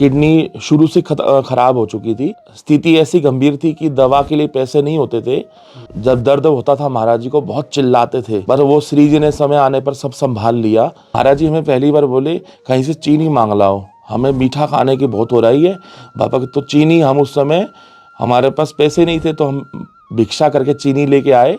Kidney शुरू से खराब हो चुकी थी। स्थिति ऐसी गंभीर थी कि दवा के लिए पैसे नहीं होते थे। जब दर्द होता था महाराज जी को बहुत चिल्लाते थे, पर वो श्री जी ने समय आने पर सब संभाल लिया। महाराज जी हमें पहली बार बोले कहीं से चीनी मांग लाओ, हमें मीठा खाने की बहुत हो रही है पापा। तो चीनी, हम उस समय हमारे पास पैसे नहीं थे तो हम भिक्षा करके चीनी लेके आए।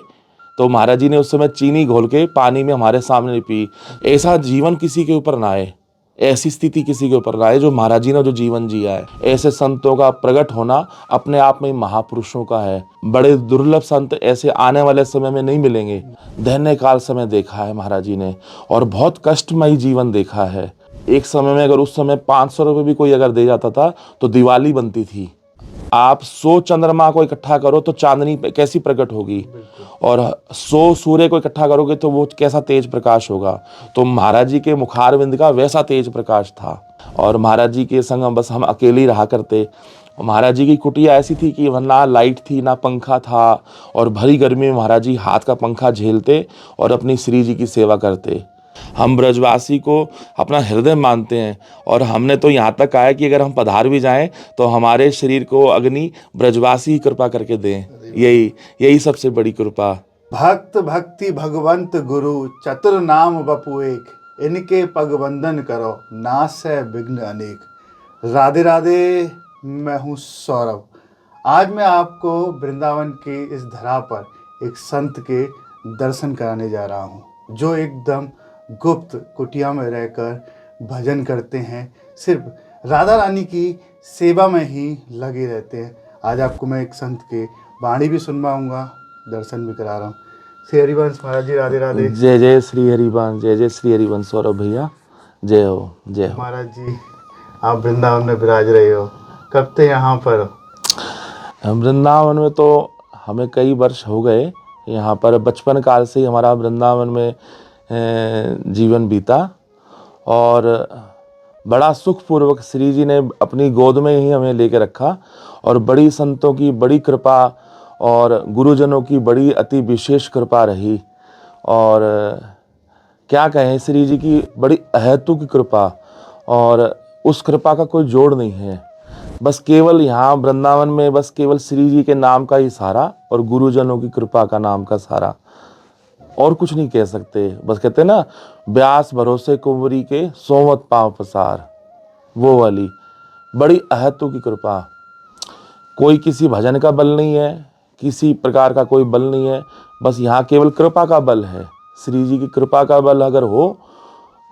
तो महाराज जी ने उस समय चीनी घोल के पानी में हमारे सामने पी। ऐसा जीवन किसी के ऊपर ना आए, ऐसी स्थिति किसी के ऊपर ना आए जो महाराज जी ने जो जीवन जिया है। ऐसे संतों का प्रकट होना अपने आप में महापुरुषों का है। बड़े दुर्लभ संत ऐसे आने वाले समय में नहीं मिलेंगे। दैन्य काल समय देखा है महाराज जी ने और बहुत कष्टमयी जीवन देखा है। एक समय में अगर उस समय 500 रुपये भी कोई अगर दे जाता था तो दिवाली बनती थी। आप 100 चंद्रमा को इकट्ठा करो तो चांदनी कैसी प्रकट होगी, और 100 सूर्य को इकट्ठा करोगे तो वो कैसा तेज प्रकाश होगा। तो महाराज जी के मुखारविंद का वैसा तेज प्रकाश था। और महाराज जी के संग बस हम अकेले ही रहा करते। महाराज जी की कुटिया ऐसी थी कि ना लाइट थी ना पंखा था, और भरी गर्मी में महाराज जी हाथ का पंखा झेलते और अपनी श्री जी की सेवा करते। हम ब्रजवासी को अपना हृदय मानते हैं, और हमने तो यहाँ तक कहा है कि अगर हम पधार भी जाएं तो हमारे शरीर को अग्नि ब्रजवासी ही कृपा करके दें। यही सबसे बड़ी कृपा। भक्त भक्ति भगवंत गुरु चतुर नाम बपु एक, इनके पग वंदन करो नाश है विघ्न अनेक। राधे राधे, मैं हूँ सौरभ। आज मैं आपको वृंदावन की इस धरा पर एक संत के दर्शन कराने जा रहा हूँ, जो एकदम गुप्त कुटिया में रहकर भजन करते हैं, सिर्फ राधा रानी की सेवा में ही लगे रहते हैं। आज आपको मैं एक संत के वाणी भी सुनवाऊंगा, दर्शन भी करा रहा हूँ। श्री हरिवंश महाराज जी, राधे राधे। जय जय श्री हरिवंश, जय जय श्री हरिवंश सौरभ भैया, जय हो जय हो। महाराज जी, आप वृंदावन में विराज रहे हो, कब से यहाँ पर? वृंदावन में तो हमें कई वर्ष हो गए। यहाँ पर बचपन काल से ही हमारा वृंदावन में जीवन बीता, और बड़ा सुखपूर्वक श्री जी ने अपनी गोद में ही हमें लेके रखा। और बड़ी संतों की बड़ी कृपा और गुरुजनों की बड़ी अति विशेष कृपा रही। और क्या कहें, श्री जी की बड़ी अहेतुक कृपा, और उस कृपा का कोई जोड़ नहीं है। बस केवल यहाँ वृंदावन में बस केवल श्री जी के नाम का ही सहारा और गुरुजनों की कृपा का नाम का सहारा, और कुछ नहीं कह सकते। बस कहते हैं ना, ब्यास भरोसे कुंवरी के सोमत पांव पसार, वो वाली बड़ी अहेतु की कृपा। कोई किसी भजन का बल नहीं है, किसी प्रकार का कोई बल नहीं है, बस यहाँ केवल कृपा का बल है। श्री जी की कृपा का बल अगर हो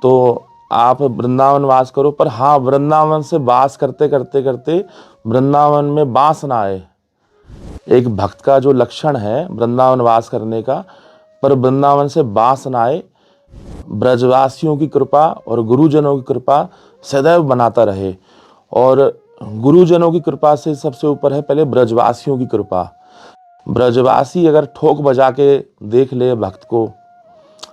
तो आप वृंदावन वास करो। पर हाँ, वृंदावन से वास करते करते करते वृंदावन में बास ना आए। एक भक्त का जो लक्षण है वृंदावन वास करने का, पर वृंदावन से बास ना आए। ब्रजवासियों की कृपा और गुरुजनों की कृपा सदैव बनाता रहे। और गुरुजनों की कृपा से सबसे ऊपर है पहले ब्रजवासियों की कृपा। ब्रजवासी अगर ठोक बजा के देख ले भक्त को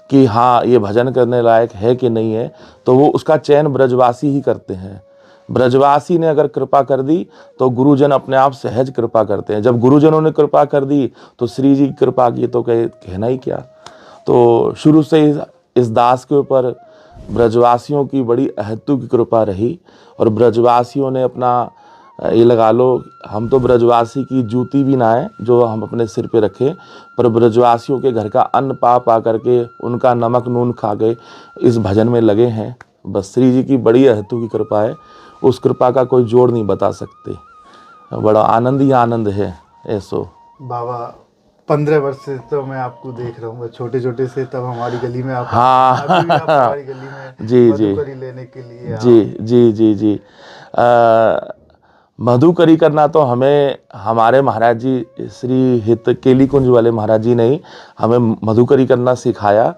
कि हाँ ये भजन करने लायक है कि नहीं है, तो वो उसका चयन ब्रजवासी ही करते हैं। ब्रजवासी ने अगर कृपा कर दी तो गुरुजन अपने आप सहज कृपा करते हैं। जब गुरुजनों ने कृपा कर दी तो श्री जी की कृपा की तो कहना ही क्या। तो शुरू से इस दास के ऊपर ब्रजवासियों की बड़ी अहेतु की कृपा रही। और ब्रजवासियों ने अपना, ये लगा लो, हम तो ब्रजवासी की जूती भी ना है जो हम अपने सिर पे रखें, पर ब्रजवासियों के घर का अन्न पा करके उनका नमक नून खा के इस भजन में लगे हैं। बस श्री जी की बड़ी अहेतु की कृपा है, उस कृपा का कोई जोड़ नहीं बता सकते। बड़ा आनंद ही आनंद है। ऐसो बाबा 15 वर्ष से तो मैं आपको देख रहा हूँ, छोटे छोटे से तब हमारी गली में आप, हाँ अभी भी आप हमारी गली में जी मधुकरी लेने के लिए जी मधुकरी करना तो हमें हमारे महाराज जी श्री हित केली कुंज वाले महाराज जी ने ही हमें मधुकरी करना सिखाया।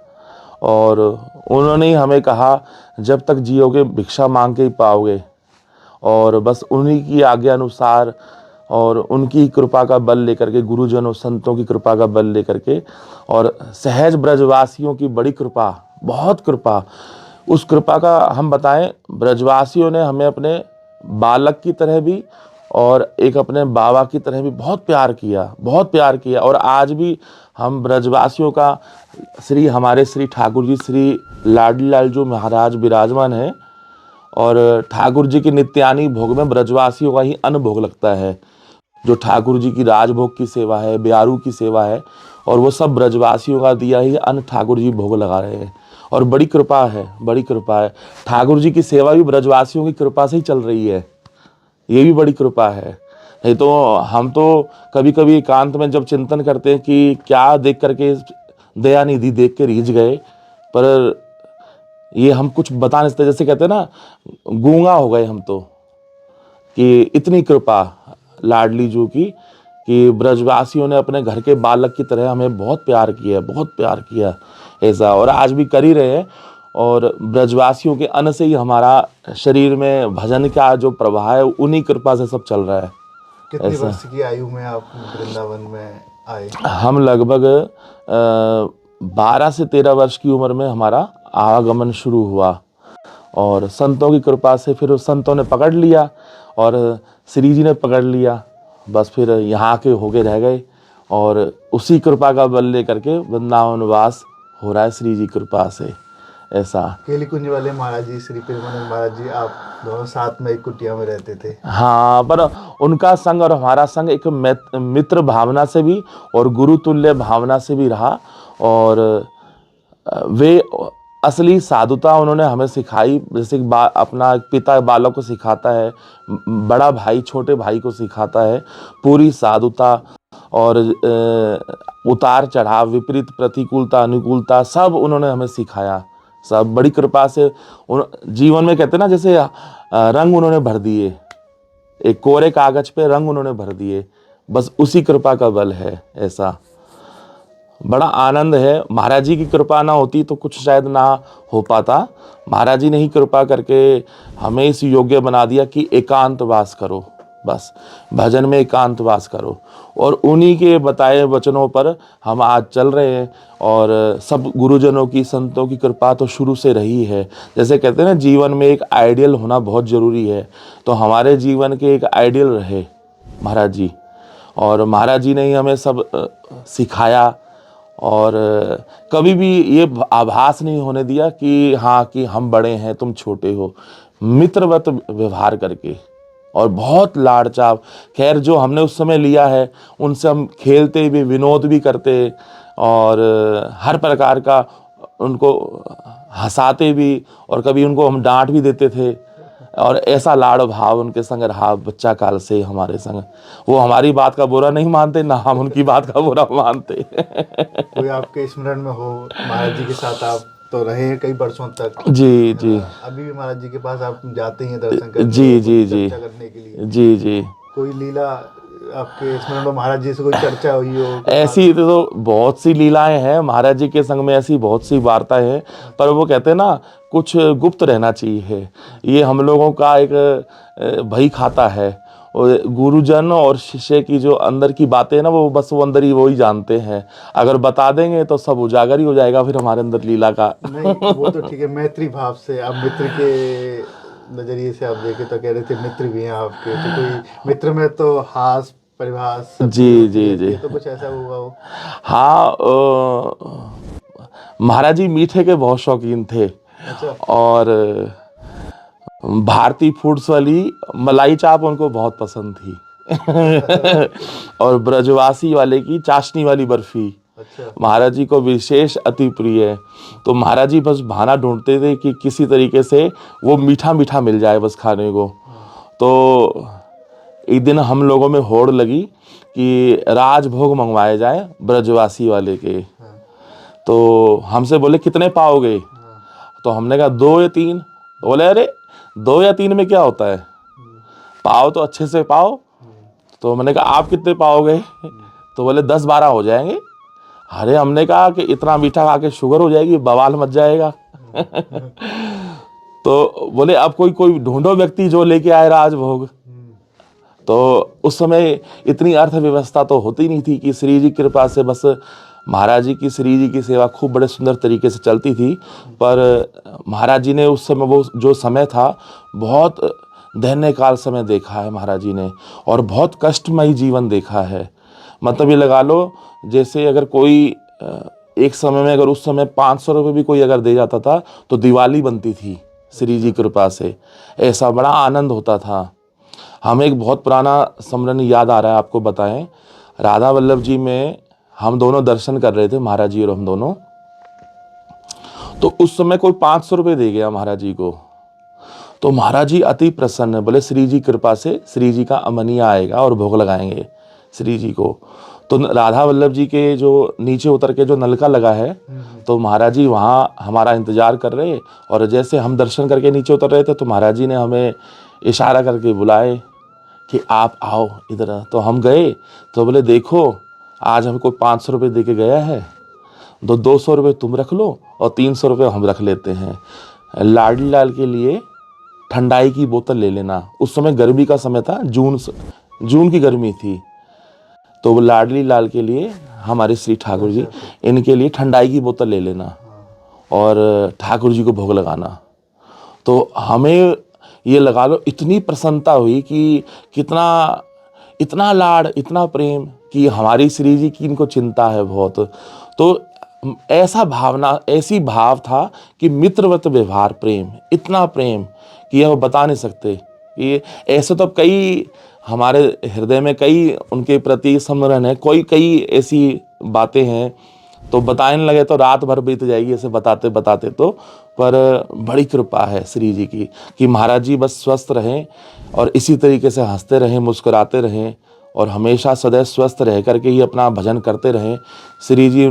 और उन्होंने ही हमें कहा जब तक जियोगे भिक्षा मांग के ही पाओगे। और बस उन्हीं की आज्ञा अनुसार और उनकी कृपा का बल लेकर के, गुरुजनों संतों की कृपा का बल लेकर के, और सहज ब्रजवासियों की बड़ी कृपा, बहुत कृपा, उस कृपा का हम बताएं। ब्रजवासियों ने हमें अपने बालक की तरह भी और एक अपने बाबा की तरह भी बहुत प्यार किया, बहुत प्यार किया। और आज भी हम ब्रजवासियों का हमारे श्री ठाकुर जी श्री लाडली लाल जो महाराज विराजमान हैं, और ठाकुर जी की नित्यानी भोग में ब्रजवासियों का ही अन्न भोग लगता है। जो ठाकुर जी की राजभोग की सेवा है, ब्यारू की सेवा है, और वो सब ब्रजवासियों का दिया ही अन्न ठाकुर जी भोग लगा रहे हैं। और बड़ी कृपा है, बड़ी कृपा है। ठाकुर जी की सेवा भी ब्रजवासियों की कृपा से ही चल रही है। ये भी बड़ी कृपा है। नहीं तो हम तो कभी कभी एकांत में जब चिंतन करते हैं कि क्या देख करके दयानिधि देख के रीझ गए, पर ये हम कुछ बता नहीं सकते। जैसे कहते हैं ना, गूंगा हो गए हम तो, कि इतनी कृपा लाडली जू की, कि ब्रजवासियों ने अपने घर के बालक की तरह हमें बहुत प्यार किया, बहुत प्यार किया ऐसा, और आज भी कर ही रहे हैं। और ब्रजवासियों के अन्न से ही हमारा शरीर में भजन का जो प्रवाह है, उन्हीं कृपा से सब चल रहा है। कितनी ऐसा वर्ष की आयु में आप वृंदावन में आए? हम लगभग 12 से 13 वर्ष की उम्र में हमारा आवागमन शुरू हुआ, और संतों की कृपा से फिर उस संतों ने पकड़ लिया और श्री जी ने पकड़ लिया। बस फिर यहाँ के होके रह गए, और उसी कृपा का बल लेकर के वृंदावन वास हो रहा है श्री जी कृपा से। ऐसा केली कुंज वाले महाराज जी, श्री प्रेमानंद महाराज जी, आप दोनों साथ में एक कुटिया में रहते थे। हाँ, पर उनका संग और हमारा संग एक मित्र भावना से भी और गुरु तुल्य भावना से भी रहा। और वे असली साधुता उन्होंने हमें सिखाई। जैसे कि अपना पिता बालक को सिखाता है, बड़ा भाई छोटे भाई को सिखाता है, पूरी साधुता और उतार चढ़ाव, विपरीत प्रतिकूलता अनुकूलता, सब उन्होंने हमें सिखाया। सब बड़ी कृपा से जीवन में कहते हैं ना, जैसे रंग उन्होंने भर दिए, एक कोरे कागज पे रंग उन्होंने भर दिए। बस उसी कृपा का बल है। ऐसा बड़ा आनंद है। महाराज जी की कृपा ना होती तो कुछ शायद ना हो पाता। महाराज जी ने ही कृपा करके हमें इस योग्य बना दिया कि एकांत वास करो, बस भजन में एकांत वास करो। और उन्हीं के बताए वचनों पर हम आज चल रहे हैं। और सब गुरुजनों की, संतों की कृपा तो शुरू से रही है। जैसे कहते हैं ना, जीवन में एक आइडियल होना बहुत ज़रूरी है, तो हमारे जीवन के एक आइडियल रहे महाराज जी। और महाराज जी ने ही हमें सब सिखाया, और कभी भी ये आभास नहीं होने दिया कि हाँ कि हम बड़े हैं तुम छोटे हो। मित्रवत व्यवहार करके और बहुत लाड़ चाव। खैर जो हमने उस समय लिया है, उनसे हम खेलते भी, विनोद भी करते, और हर प्रकार का उनको हंसाते भी, और कभी उनको हम डांट भी देते थे। और ऐसा लाड़ भाव उनके संग रहा बच्चा काल से हमारे संग। वो हमारी बात का बुरा नहीं मानते, ना हम उनकी बात का बुरा मानते। कोई आपके स्मरण में हो, महाराज जी के साथ आप तो रहे हैं कई वर्षों तक। जी जी अभी भी महाराज जी के पास आप जाते हैं दर्शन करने, जी जी जी चर्चा करने के लिए। जी जी कोई लीला आपके स्मरण में महाराज जी से कोई चर्चा हुई हो? ऐसी तो बहुत सी लीलाएं हैं महाराज जी के संग में, ऐसी बहुत सी वार्ताएं हैं। पर वो कहते हैं ना, कुछ गुप्त रहना चाहिए। ये हम लोगों का एक भई खाता है। और गुरुजन और शिष्य की जो अंदर की बातें हैं ना, वो बस वो अंदर ही वो ही जानते हैं। अगर बता देंगे तो सब उजागर ही हो जाएगा फिर हमारे अंदर लीला का। नहीं, वो तो ठीक है, मैत्री भाव से आप मित्र के नजरिए से आप देखे तो कह रहे थे मित्र भी हैं आपके, तो कोई मित्र में तो हास परिभास सब जी जी जी तो कुछ ऐसा हुआ हो? हाँ, महाराज जी मीठे के बहुत शौकीन थे। अच्छा। और भारतीय फूड्स वाली मलाई चाप उनको बहुत पसंद थी। और ब्रजवासी वाले की चाशनी वाली बर्फी अच्छा। महाराज जी को विशेष अति प्रिय है। तो महाराज जी बस बहाना ढूंढते थे कि किसी तरीके से वो मीठा मीठा मिल जाए बस खाने को। तो एक दिन हम लोगों में होड़ लगी कि राजभोग मंगवाए जाए ब्रजवासी वाले के। तो हमसे बोले कितने पाओगे? तो हमने कहा 2 या 3। तो बोले अरे 2 या 3 में क्या होता है, पाओ तो अच्छे से पाओ। तो मैंने कहा आप कितने पाओगे? तो बोले 10-12 हो जाएंगे। अरे हमने कहा कि इतना मीठा खा के शुगर हो जाएगी, बवाल मच जाएगा। तो बोले अब कोई ढूंढो व्यक्ति जो लेके आए राजभोग। तो उस समय इतनी अर्थव्यवस्था तो होती नहीं थी कि श्री जी कृपा से बस महाराज जी की, श्री जी की सेवा खूब बड़े सुंदर तरीके से चलती थी। पर महाराज जी ने उस समय, वो जो समय था, बहुत दैन्य काल समय देखा है महाराज जी ने, और बहुत कष्टमयी जीवन देखा है। मतलब ये लगा लो, जैसे अगर कोई एक समय में, अगर उस समय 500 रुपये भी कोई अगर दे जाता था तो दिवाली बनती थी। श्री जी कृपा से। ऐसा बड़ा आनंद होता था। हमें एक बहुत पुराना स्मरण याद आ रहा है, आपको बताएं। राधा वल्लभ जी में हम दोनों दर्शन कर रहे थे, महाराज जी और हम दोनों। तो उस समय कोई 500 रुपये दे गया महाराज जी को। तो महाराज जी अति प्रसन्न, बोले श्री जी कृपा से श्री जी का अमनिया आएगा और भोग लगाएंगे श्री जी को। तो राधा वल्लभ जी के जो नीचे उतर के जो नलका लगा है, तो महाराज जी वहाँ हमारा इंतजार कर रहे। और जैसे हम दर्शन करके नीचे उतर रहे थे, तो महाराज जी ने हमें इशारा करके बुलाए कि आप आओ इधर। तो हम गए, तो बोले देखो आज हमको 500 रुपये दे के गया है, 200 रुपये तुम रख लो और 300 रुपये हम रख लेते हैं। लाडली लाल के लिए ठंडाई की बोतल ले लेना। उस समय गर्मी का समय था, जून की गर्मी थी। तो वो लाडली लाल के लिए, हमारे श्री ठाकुर जी, इनके लिए ठंडाई की बोतल ले लेना और ठाकुर जी को भोग लगाना। तो हमें ये लगा लो इतनी प्रसन्नता हुई कि कितना, इतना लाड, इतना प्रेम कि हमारी श्री जी की इनको चिंता है बहुत। तो ऐसा भावना, ऐसी भाव था कि मित्रवत व्यवहार, प्रेम, इतना प्रेम कि हम बता नहीं सकते। कि ऐसे तो कई हमारे हृदय में कई उनके प्रति स्मरण है, कई ऐसी बातें हैं, तो बताने लगे तो रात भर बीत जाएगी ऐसे बताते बताते। तो पर बड़ी कृपा है श्री जी की कि महाराज जी बस स्वस्थ रहें और इसी तरीके से हंसते रहें, मुस्कुराते रहें और हमेशा सदैव स्वस्थ रह करके ही अपना भजन करते रहें। श्री जी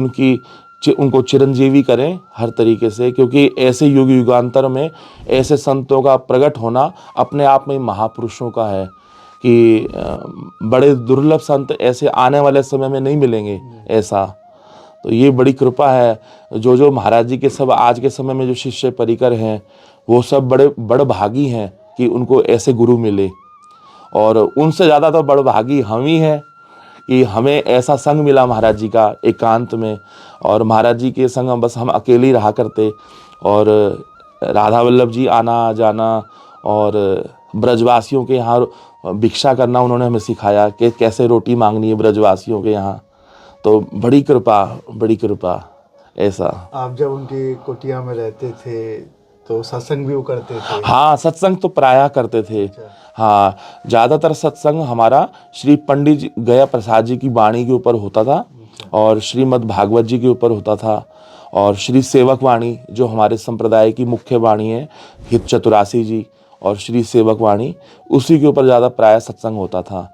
उनको चिरंजीवी करें हर तरीके से, क्योंकि ऐसे युग युगांतर में ऐसे संतों का प्रकट होना अपने आप में महापुरुषों का है कि बड़े दुर्लभ संत ऐसे आने वाले समय में नहीं मिलेंगे ऐसा। तो ये बड़ी कृपा है। जो महाराज जी के सब आज के समय में जो शिष्य परिकर हैं, वो सब बड़े भागी हैं कि उनको ऐसे गुरु मिले। और उनसे ज़्यादा तो बड़ भागी हम ही हैं कि हमें ऐसा संग मिला महाराज जी का एकांत में। और महाराज जी के संग बस हम अकेले ही रहा करते। और राधा वल्लभ जी आना जाना और ब्रजवासियों के यहाँ भिक्षा करना उन्होंने हमें सिखाया कि कैसे रोटी मांगनी है ब्रजवासियों के यहाँ। तो बड़ी कृपा ऐसा। आप जब उनकी कुटिया में रहते थे तो सत्संग भी वो करते थे? हाँ, सत्संग तो प्रायः करते थे। हाँ, ज़्यादातर सत्संग हमारा श्री पंडित गया प्रसाद जी की वाणी के ऊपर होता था और श्रीमद् भागवत जी के ऊपर होता था। और श्री सेवक वाणी जो हमारे संप्रदाय की मुख्य वाणी है, हित चतुरासी जी और श्री सेवक वाणी, उसी के ऊपर ज़्यादा प्रायः सत्संग होता था।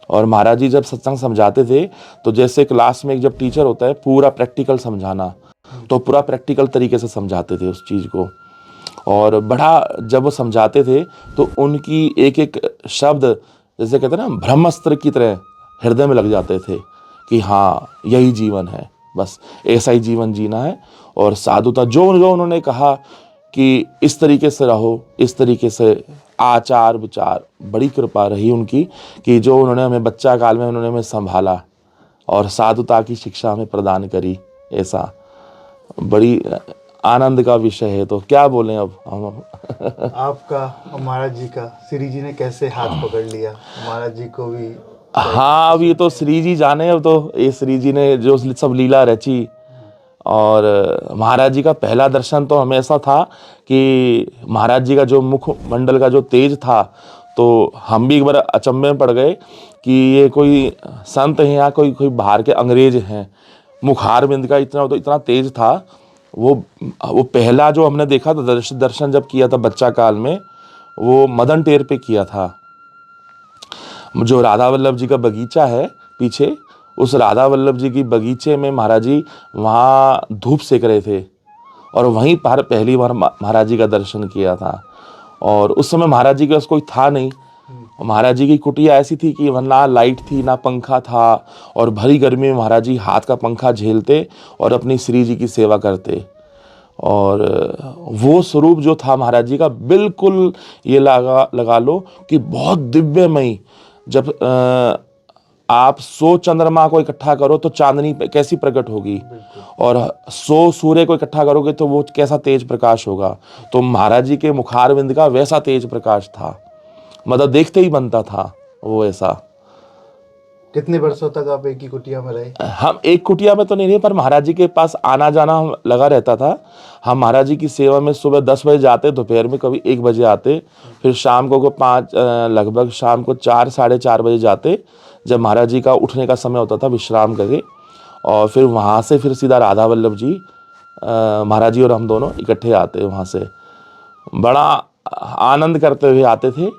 और महाराज जी जब सत्संग समझाते थे तो जैसे क्लास में एक जब टीचर होता है पूरा प्रैक्टिकल समझाना, तो पूरा प्रैक्टिकल तरीके से समझाते थे उस चीज़ को। और बड़ा जब वो समझाते थे तो उनकी एक एक शब्द जैसे कहते हैं ना ब्रह्मास्त्र की तरह हृदय में लग जाते थे कि हाँ यही जीवन है, बस ऐसा ही जीवन जीना है। और साधुता जो उन्होंने कहा कि इस तरीके से रहो, इस तरीके से आचार विचार, बड़ी कृपा रही उनकी कि जो उन्होंने हमें बच्चा काल में उन्होंने हमें संभाला और साधुता की शिक्षा हमें प्रदान करी। ऐसा बड़ी आनंद का विषय है। तो क्या बोलें अब हम। आपका महाराज जी का श्री जी ने कैसे हाथ पकड़ लिया? महाराज जी को भी हाँ, अब ये तो श्री जी जाने। अब तो ये श्री जी ने जो सब लीला रची। और महाराज जी का पहला दर्शन तो हमेशा था कि महाराज जी का जो मुख मंडल का जो तेज था, तो हम भी एक बार अचंभे में पड़ गए कि ये कोई संत हैं या कोई बाहर के अंग्रेज हैं। मुखार बिंद का इतना तेज था। वो पहला जो हमने देखा था दर्शन जब किया था बच्चा काल में, वो मदन टेर पे किया था। जो राधा वल्लभ जी का बगीचा है पीछे, उस राधा वल्लभ जी की बगीचे में महाराज जी वहाँ धूप सेक रहे थे और वहीं पर पहली बार महाराज जी का दर्शन किया था। और उस समय महाराज जी के पास कोई था नहीं। महाराज जी की कुटिया ऐसी थी कि वहाँ ना लाइट थी ना पंखा था, और भरी गर्मी में महाराज जी हाथ का पंखा झेलते और अपनी श्री जी की सेवा करते। और वो स्वरूप जो था महाराज जी का, बिल्कुल ये लगा लो कि बहुत दिव्यमयी। जब आप 100 चंद्रमा को इकट्ठा करो तो चांदनी कैसी प्रकट होगी, और 100 सूर्य को इकट्ठा करोगे तो वो कैसा तेज प्रकाश होगा। तो महाराज जी के मुखारविंद का वैसा तेज प्रकाश था, मतलब देखते ही बनता था वो ऐसा। कितने वर्षों तक आप एक ही कुटिया में रहे? हम एक कुटिया में तो नहीं रहे, पर महाराज जी के पास आना जाना लगा रहता था। हम महाराज जी की सेवा में सुबह 10 बजे जाते, दोपहर में कभी 1 बजे आते, फिर शाम को 5 लगभग शाम को 4 साढ़े 4 बजे जाते, जब महाराज जी का उठने का समय होता था विश्राम करके। और फिर वहाँ से फिर सीधा राधा वल्लभ जी महाराज जी और हम दोनों इकट्ठे आते वहाँ से। बड़ा आनंद करते हुए आते थे,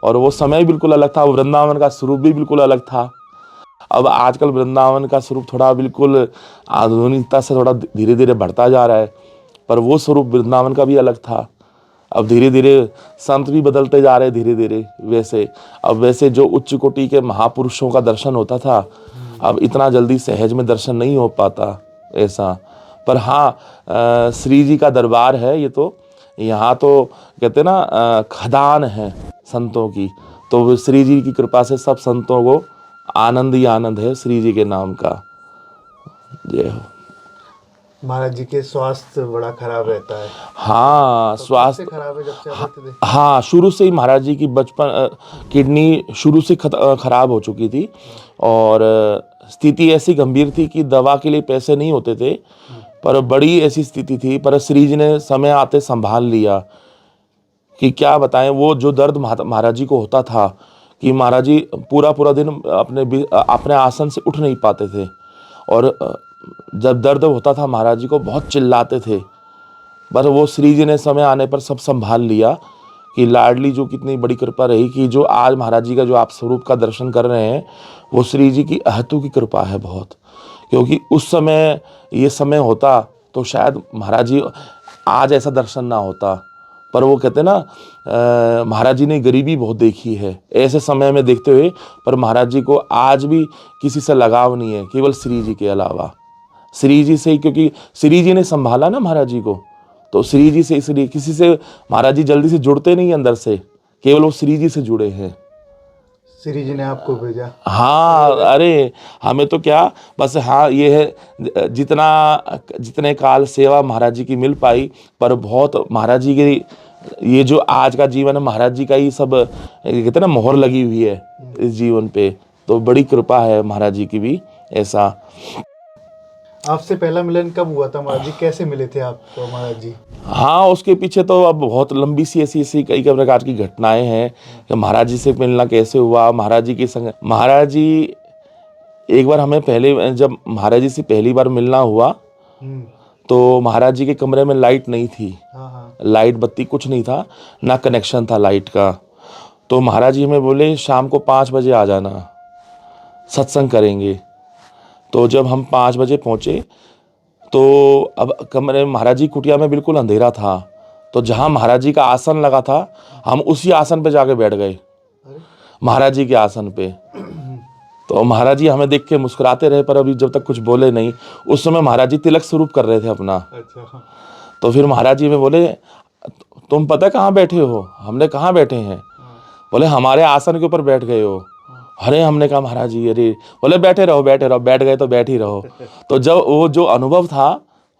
और वो समय बिल्कुल अलग था, वृंदावन का स्वरूप भी बिल्कुल अलग था। अब आजकल वृंदावन का स्वरूप थोड़ा बिल्कुल आधुनिकता से थोड़ा धीरे धीरे बढ़ता जा रहा है, पर वो स्वरूप वृंदावन का भी अलग था। अब धीरे धीरे संत भी बदलते जा रहे धीरे धीरे। वैसे जो उच्च कोटि के महापुरुषों का दर्शन होता था, अब इतना जल्दी सहज में दर्शन नहीं हो पाता ऐसा। पर हाँ, श्री जी का दरबार है ये, तो यहाँ तो कहते ना खदान है संतों की। तो श्री जी की कृपा से सब संतों को आनंद ही आनंद है श्री जी के नाम का। जय हो। महाराज जी के स्वास्थ्य बड़ा खराब रहता है। हाँ, तो स्वास्थ्य कैसे खराब है जब से आप रहते थे? हाँ, शुरू से ही महाराज जी की बचपन किडनी शुरू से खराब हो चुकी थी, और स्थिति ऐसी गंभीर थी कि दवा के लिए पैसे नहीं होते थे, पर बड़ी ऐसी स्थिति थी। पर श्री जी ने समय आते संभाल लिया कि क्या बताएं। वो जो दर्द महाराज जी को होता था कि महाराज जी पूरा दिन अपने आसन से उठ नहीं पाते थे, और जब दर्द होता था महाराज जी को बहुत चिल्लाते थे। पर वो श्री जी ने समय आने पर सब संभाल लिया कि लाडली जो कितनी बड़ी कृपा रही कि जो आज महाराज जी का जो आप स्वरूप का दर्शन कर रहे हैं, वो श्री जी की अहतु की कृपा है बहुत। क्योंकि उस समय ये समय होता तो शायद महाराज जी आज ऐसा दर्शन ना होता। पर वो कहते ना, महाराज जी ने गरीबी बहुत देखी है ऐसे समय में देखते हुए, पर महाराज जी को आज भी किसी से लगाव नहीं है, केवल श्री जी के अलावा। श्री जी से ही, क्योंकि श्री जी ने संभाला ना महाराज जी को, तो श्री जी से, इसलिए किसी से महाराज जी जल्दी से जुड़ते नहीं अंदर से, केवल वो श्री जी से जुड़े हैं। श्री जी ने आपको भेजा? हाँ, अरे हमें तो क्या, बस हाँ ये है, जितने काल सेवा महाराज जी की मिल पाई, पर बहुत महाराज जी की ये जो आज का जीवन है, महाराज जी का ही सब कहते ना मोहर लगी हुई है इस जीवन पे। तो बड़ी कृपा है महाराज जी की भी ऐसा। आपसे पहला मिलन कब हुआ था महाराज जी? कैसे मिले थे आपको महाराज जी? हाँ, उसके पीछे तो अब बहुत लंबी सी ऐसी कई प्रकार की घटनाएं हैं कि महाराज जी से मिलना कैसे हुआ। महाराज जी के संग, महाराज जी एक बार हमें जब महाराज जी से पहली बार मिलना हुआ, तो महाराज जी के कमरे में लाइट नहीं थी। लाइट बत्ती कुछ नहीं था, ना कनेक्शन था लाइट का। तो महाराज जी हमें बोले शाम को 5 बजे आ जाना, सत्संग करेंगे। तो जब हम 5 बजे पहुँचे, तो अब कमरे महाराज जी कुटिया में बिल्कुल अंधेरा था, तो जहाँ महाराज जी का आसन लगा था, हम उसी आसन पे जाके बैठ गए, महाराज जी के आसन पे। तो महाराज जी हमें देख के मुस्कुराते रहे, पर अभी जब तक कुछ बोले नहीं। उस समय महाराज जी तिलक स्वरूप कर रहे थे अपना। अच्छा। तो फिर महाराज जी हमें बोले, तुम पता कहाँ बैठे हो? हमने कहाँ बैठे हैं? बोले हमारे आसन के ऊपर बैठ गए हो। अरे हमने कहा महाराज जी, अरे, बोले बैठे रहो। बैठ गए तो बैठ ही रहो। तो जब वो जो अनुभव था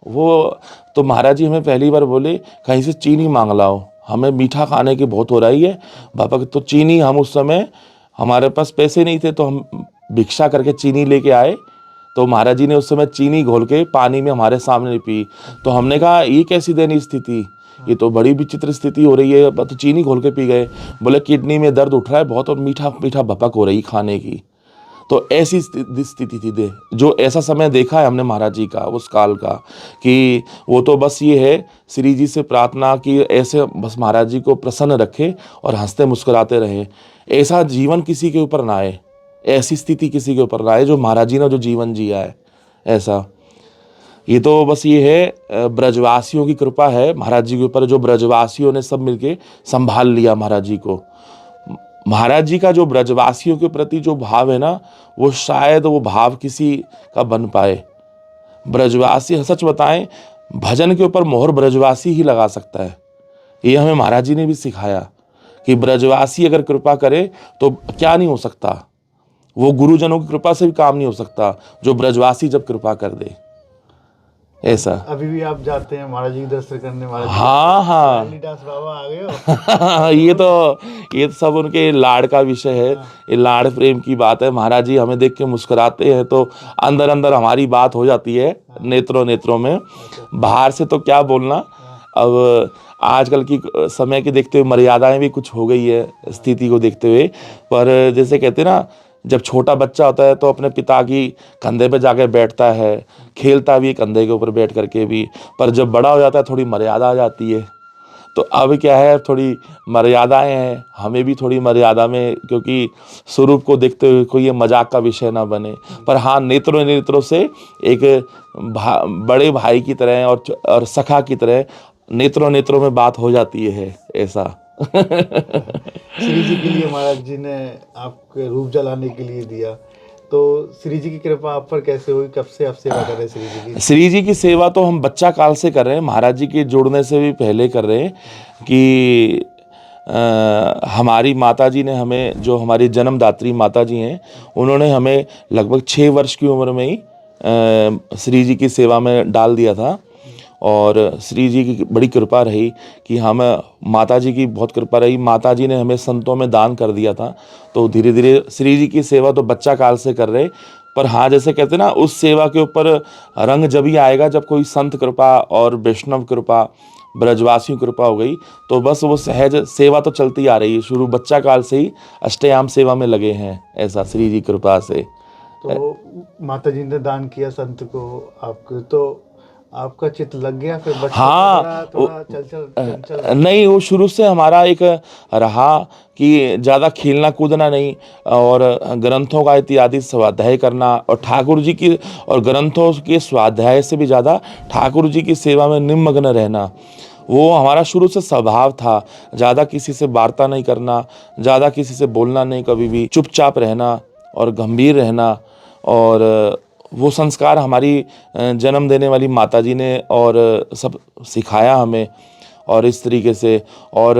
वो, तो महाराज जी हमें पहली बार बोले कहीं से चीनी मांग लाओ, हमें मीठा खाने की बहुत हो रही है बाबा। तो चीनी, हम उस समय हमारे पास पैसे नहीं थे, तो हम भिक्षा करके चीनी लेके आए। तो महाराज जी ने उस समय चीनी घोल के पानी में हमारे सामने पी। तो हमने कहा ये कैसी दयनीय स्थिति, ये तो बड़ी विचित्र स्थिति हो रही है। तो चीनी घोल के पी गए। बोले किडनी में दर्द उठ रहा है बहुत, और मीठा मीठा भपक हो रही खाने की। तो ऐसी स्थिति थी जो ऐसा समय देखा है हमने महाराज जी का उस काल का, कि वो तो बस ये है श्री जी से प्रार्थना कि ऐसे बस महाराज जी को प्रसन्न रखे और हंसते मुस्कुराते रहे। ऐसा जीवन किसी के ऊपर ना आए, ऐसी स्थिति किसी के ऊपर ना आए जो महाराज जी ने जो जीवन जिया है ऐसा। ये तो बस ये है ब्रजवासियों की कृपा है महाराज जी के ऊपर, जो ब्रजवासियों ने सब मिलके संभाल लिया महाराज जी को। महाराज जी का जो ब्रजवासियों के प्रति जो भाव है ना, वो शायद वो भाव किसी का बन पाए। ब्रजवासी, सच बताएं, भजन के ऊपर मोहर ब्रजवासी ही लगा सकता है। ये हमें महाराज जी ने भी सिखाया कि ब्रजवासी अगर कृपा करे तो क्या नहीं हो सकता। वो गुरुजनों की कृपा से भी काम नहीं हो सकता, जो ब्रजवासी जब कृपा कर दे। ऐसा। अभी भी आप जाते हैं महाराज जी के दर्शन करने? महाराज जी हाँ हाँ कालिदास बाबा आ गए हो। ये तो सब उनके लाड़ का विषय है। ये लाड़ प्रेम की बात है। महाराज जी हमें देख के मुस्कुराते हैं तो अंदर अंदर हमारी बात हो जाती है, नेत्रों नेत्रों में। बाहर से तो क्या बोलना। अब आजकल की समय के देखते हुए मर्यादाएं भी कुछ हो गई है स्थिति को देखते हुए। पर जैसे कहते हैं ना, जब छोटा बच्चा होता है तो अपने पिता की कंधे पे जाके बैठता है, खेलता भी कंधे के ऊपर बैठ करके भी। पर जब बड़ा हो जाता है थोड़ी मर्यादा आ जाती है। तो अब क्या है, थोड़ी मर्यादाएं हैं, हमें भी थोड़ी मर्यादा में, क्योंकि स्वरूप को देखते हुए कोई ये मजाक का विषय ना बने। पर हाँ, नेत्रों नेत्रों से एक बड़े भाई की तरह और सखा की तरह नेत्रों नेत्रों में बात हो जाती है ऐसा। श्री जी के लिए महाराज जी ने आपके रूप जलाने के लिए दिया, तो श्री जी की कृपा आप पर कैसे हुई? कब से आप सेवा कर रहे हैं श्री जी की? श्री जी की सेवा तो हम बच्चा काल से कर रहे हैं, महाराज जी के जुड़ने से भी पहले कर रहे हैं। कि हमारी माता जी ने हमें, जो हमारी जन्मदात्री माता जी हैं, उन्होंने हमें लगभग 6 वर्ष की उम्र में ही श्री जी की सेवा में डाल दिया था। और श्री जी की बड़ी कृपा रही कि हम, माता जी की बहुत कृपा रही, माता जी ने हमें संतों में दान कर दिया था। तो धीरे धीरे श्री जी की सेवा तो बच्चा काल से कर रहे। पर हाँ, जैसे कहते हैं ना, उस सेवा के ऊपर रंग जब ही आएगा जब कोई संत कृपा और वैष्णव कृपा, ब्रजवासियों कृपा हो गई, तो बस वो सहज सेवा तो चलती आ रही है। शुरू बच्चा काल से ही अष्टयाम सेवा में लगे हैं ऐसा, श्री जी कृपा से। तो माता जी ने दान किया संत को आपको, तो आपका चित्त लग गया फिर बचपन हाँ, में? थोड़ा चंचल नहीं, वो शुरू से हमारा एक रहा कि ज़्यादा खेलना कूदना नहीं, और ग्रंथों का इत्यादि स्वाध्याय करना, और ठाकुर जी की, और ग्रंथों के स्वाध्याय से भी ज़्यादा ठाकुर जी की सेवा में निमग्न रहना, वो हमारा शुरू से स्वभाव था। ज़्यादा किसी से वार्ता नहीं करना, ज़्यादा किसी से बोलना नहीं, कभी भी चुपचाप रहना और गंभीर रहना। और वो संस्कार हमारी जन्म देने वाली माता जी ने और सब सिखाया हमें। और इस तरीके से, और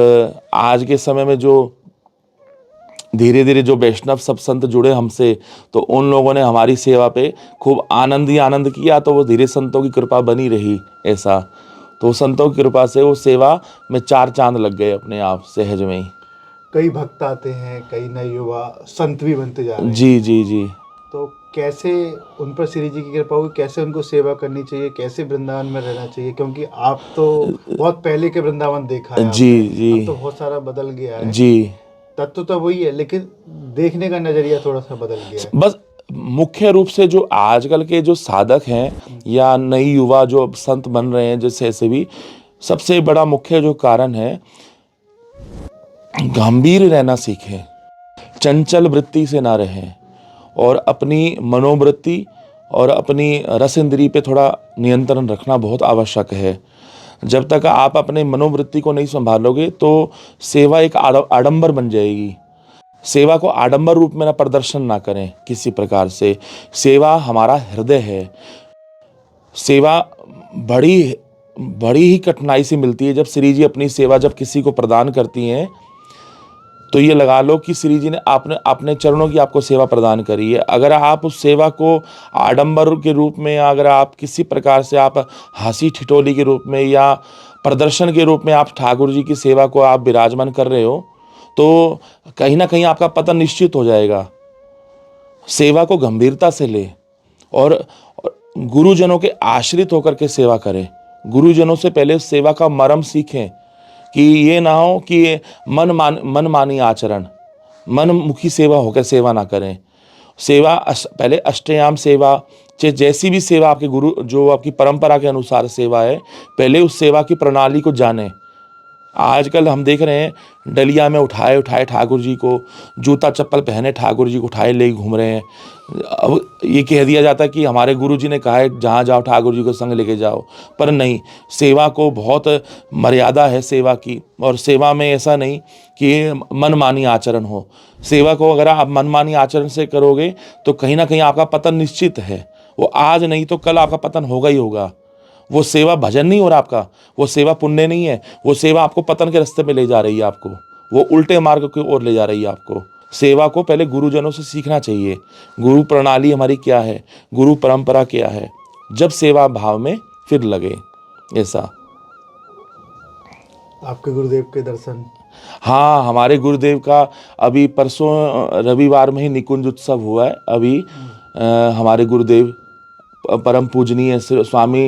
आज के समय में जो धीरे धीरे जो वैष्णव सब संत जुड़े हमसे, तो उन लोगों ने हमारी सेवा पे खूब आनंद ही आनंद किया। तो वो धीरे संतों की कृपा बनी रही ऐसा। तो संतों की कृपा से वो सेवा में 4 चांद लग गए अपने आप सहज में ही। कई भक्त आते हैं, कई नए युवा संत भी बनते जा रहे हैं। जी जी जी। तो कैसे उन पर श्री जी की कृपा हुई? कैसे उनको सेवा करनी चाहिए? कैसे वृंदावन में रहना चाहिए? क्योंकि आप तो बहुत पहले के वृंदावन देखा है जी आपने। जी अब तो बहुत सारा बदल गया है। जी। तत्व तो वही है, लेकिन देखने का नजरिया थोड़ा सा बदल गया है। बस मुख्य रूप से जो आजकल के जो साधक हैं या नई युवा जो संत बन रहे हैं, जैसे ऐसे भी, सबसे बड़ा मुख्य जो कारण है, गंभीर रहना सीखें, चंचल वृत्ति से ना रहें, और अपनी मनोवृत्ति और अपनी रस इंद्री पे थोड़ा नियंत्रण रखना बहुत आवश्यक है। जब तक आप अपने मनोवृत्ति को नहीं संभालोगे तो सेवा एक आडंबर बन जाएगी। सेवा को आडंबर रूप में ना प्रदर्शन ना करें किसी प्रकार से। सेवा हमारा हृदय है। सेवा बड़ी बड़ी ही कठिनाई से मिलती है। जब श्री जी अपनी सेवा जब किसी को प्रदान करती हैं, तो ये लगा लो कि श्री जी ने आपने अपने चरणों की आपको सेवा प्रदान करी है। अगर आप उस सेवा को आडंबर के रूप में, या अगर आप किसी प्रकार से आप हंसी ठिठोली के रूप में या प्रदर्शन के रूप में आप ठाकुर जी की सेवा को आप विराजमान कर रहे हो, तो कहीं ना कहीं आपका पतन निश्चित हो जाएगा। सेवा को गंभीरता से ले, और गुरुजनों के आश्रित होकर के सेवा करें। गुरुजनों से पहले सेवा का मर्म सीखें, कि ये ना हो कि मन मानी आचरण, मन मुखी सेवा होकर सेवा ना करें। सेवा पहले अष्टयाम सेवा, चाहे जैसी भी सेवा आपके गुरु, जो आपकी परंपरा के अनुसार सेवा है, पहले उस सेवा की प्रणाली को जानें। आजकल हम देख रहे हैं डलिया में उठाए उठाए ठाकुर जी को, जूता चप्पल पहने ठाकुर जी को उठाए ले घूम रहे हैं। अब ये कह दिया जाता है कि हमारे गुरु जी ने कहा है जहाँ जाओ ठाकुर जी को संग लेके जाओ, पर नहीं, सेवा को बहुत मर्यादा है सेवा की। और सेवा में ऐसा नहीं कि मनमानी आचरण हो। सेवा को अगर आप मनमानी आचरण से करोगे तो कहीं ना कहीं आपका पतन निश्चित है। वो आज नहीं तो कल आपका पतन होगा ही होगा। वो सेवा भजन नहीं हो रहा आपका, वो सेवा पुण्य नहीं है, वो सेवा आपको पतन के रास्ते में ले जा रही है, आपको वो उल्टे मार्ग की ओर ले जा रही है आपको। सेवा को पहले गुरुजनों से सीखना चाहिए। गुरु प्रणाली हमारी क्या है, गुरु परंपरा क्या है। जब सेवा भाव में फिर लगे, ऐसा। आपके गुरुदेव के दर्शन? हाँ, हमारे गुरुदेव का अभी परसों रविवार में ही निकुंज उत्सव हुआ है। अभी हमारे गुरुदेव परम पूजनीय स्वामी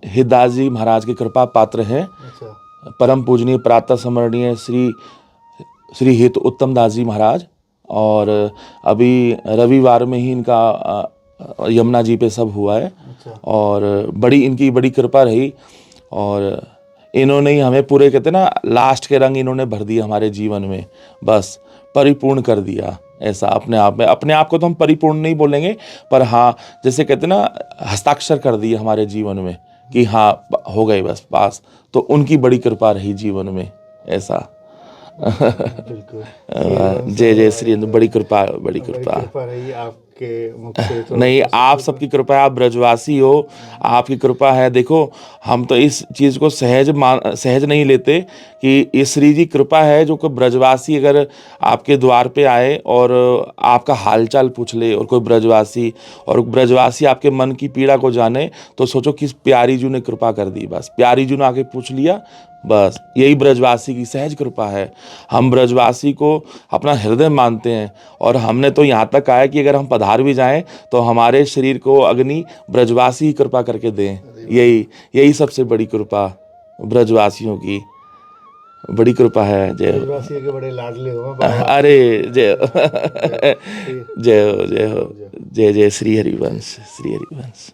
हिरदास जी महाराज के कृपा पात्र हैं। अच्छा। परम पूजनीय प्रातः स्मरणीय श्री हित उत्तम दास जी महाराज। और अभी रविवार में ही इनका यमुना जी पे सब हुआ है। अच्छा। और इनकी बड़ी कृपा रही, और इन्होंने ही हमें पूरे, कहते ना, लास्ट के रंग इन्होंने भर दिए हमारे जीवन में, बस परिपूर्ण कर दिया ऐसा अपने आप में। अपने आप को तो हम परिपूर्ण नहीं बोलेंगे, पर हाँ, जैसे कहते ना, हस्ताक्षर कर दिए हमारे जीवन में कि हाँ हो गए बस पास। तो उनकी बड़ी कृपा रही जीवन में, ऐसा। बिल्कुल। जय जय श्री, बड़ी कृपा, बड़ी कृपा रही आपके मुख से तो नहीं, आप सबकी कृपा है, आप ब्रजवासी हो, आपकी कृपा है। देखो, हम तो इस चीज़ को सहज नहीं लेते कि ये श्री जी कृपा है, जो कोई ब्रजवासी अगर आपके द्वार पे आए और आपका हालचाल पूछ ले, और कोई ब्रजवासी आपके मन की पीड़ा को जाने, तो सोचो किस प्यारी जू ने कृपा कर दी। बस प्यारी जू ने आके पूछ लिया, बस यही ब्रजवासी की सहज कृपा है। हम ब्रजवासी को अपना हृदय मानते हैं, और हमने तो यहाँ तक आया कि अगर हम पधार भी जाएं तो हमारे शरीर को अग्नि ब्रजवासी ही कृपा करके दें। यही सबसे बड़ी कृपा ब्रजवासियों की, बड़ी कृपा है। जय ब्रजवासी के बड़े लाडले हो। अरे जय जय हो, जय हो, जय जय श्री हरिवंश, श्री हरिवंश।